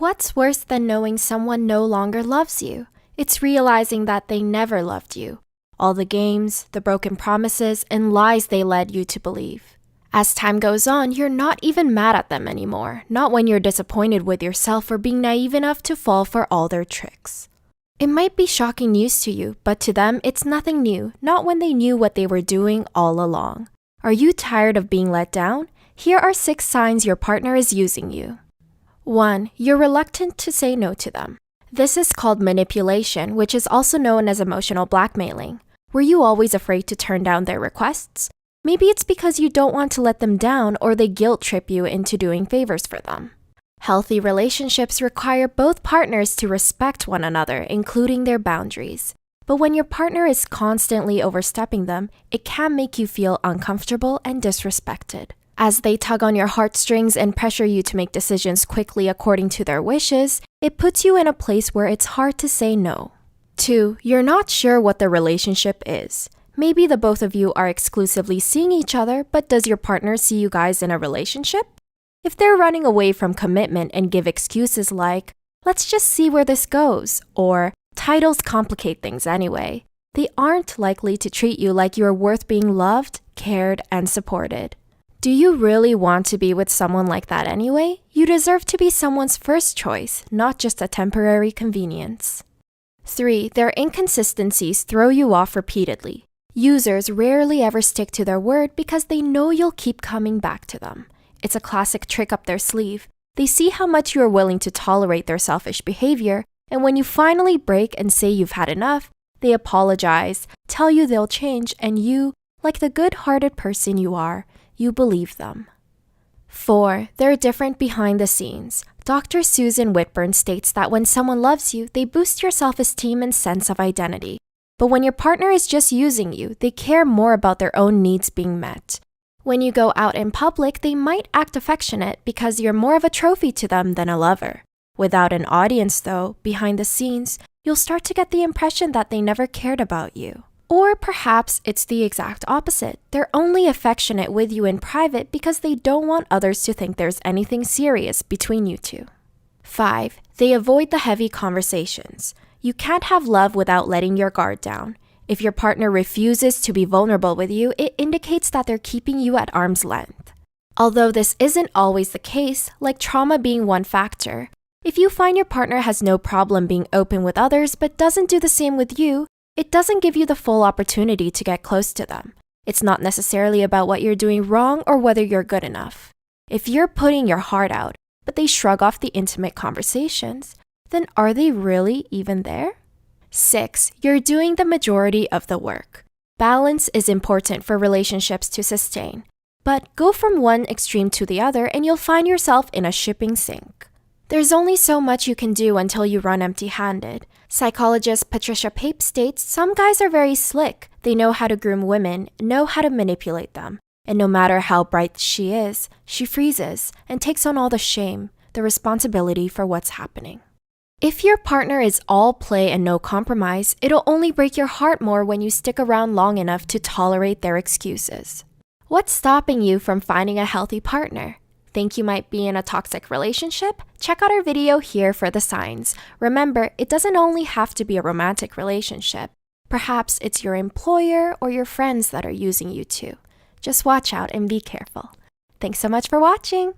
What's worse than knowing someone no longer loves you? It's realizing that they never loved you. All the games, the broken promises, and lies they led you to believe. As time goes on, you're not even mad at them anymore, not when you're disappointed with yourself for being naive enough to fall for all their tricks. It might be shocking news to you, but to them, it's nothing new, not when they knew what they were doing all along. Are you tired of being let down? Here are 6 signs your partner is using you. 1. You're reluctant to say no to them. This is called manipulation, which is also known as emotional blackmailing. Were you always afraid to turn down their requests? Maybe it's because you don't want to let them down or they guilt trip you into doing favors for them. Healthy relationships require both partners to respect one another, including their boundaries. But when your partner is constantly overstepping them, it can make you feel uncomfortable and disrespected. As they tug on your heartstrings and pressure you to make decisions quickly according to their wishes, it puts you in a place where it's hard to say no. 2. You're not sure what the relationship is. Maybe the both of you are exclusively seeing each other, but does your partner see you guys in a relationship? If they're running away from commitment and give excuses like, "Let's just see where this goes," or "Titles complicate things anyway," they aren't likely to treat you like you're worth being loved, cared, and supported. Do you really want to be with someone like that anyway? You deserve to be someone's first choice, not just a temporary convenience. 3. Their inconsistencies throw you off repeatedly. Users rarely ever stick to their word because they know you'll keep coming back to them. It's a classic trick up their sleeve. They see how much you are willing to tolerate their selfish behavior, and when you finally break and say you've had enough, they apologize, tell you they'll change, and you, like the good-hearted person you are, you believe them. 4. They're different behind the scenes. Dr. Susan Whitburn states that when someone loves you, they boost your self-esteem and sense of identity. But when your partner is just using you, they care more about their own needs being met. When you go out in public, they might act affectionate because you're more of a trophy to them than a lover. Without an audience, though, behind the scenes, you'll start to get the impression that they never cared about you. Or perhaps it's the exact opposite. They're only affectionate with you in private because they don't want others to think there's anything serious between you two. 5. They avoid the heavy conversations. You can't have love without letting your guard down. If your partner refuses to be vulnerable with you, it indicates that they're keeping you at arm's length. Although this isn't always the case, like trauma being one factor, if you find your partner has no problem being open with others but doesn't do the same with you, it doesn't give you the full opportunity to get close to them. It's not necessarily about what you're doing wrong or whether you're good enough. If you're putting your heart out, but they shrug off the intimate conversations, then are they really even there? 6. You're doing the majority of the work. Balance is important for relationships to sustain, but go from one extreme to the other and you'll find yourself in a shipping sink. There's only so much you can do until you run empty-handed. Psychologist Patricia Pape states some guys are very slick. They know how to groom women, know how to manipulate them. And no matter how bright she is, she freezes and takes on all the shame, the responsibility for what's happening. If your partner is all play and no compromise, it'll only break your heart more when you stick around long enough to tolerate their excuses. What's stopping you from finding a healthy partner? Think you might be in a toxic relationship? Check out our video here for the signs. Remember, it doesn't only have to be a romantic relationship. Perhaps it's your employer or your friends that are using you too. Just watch out and be careful. Thanks so much for watching!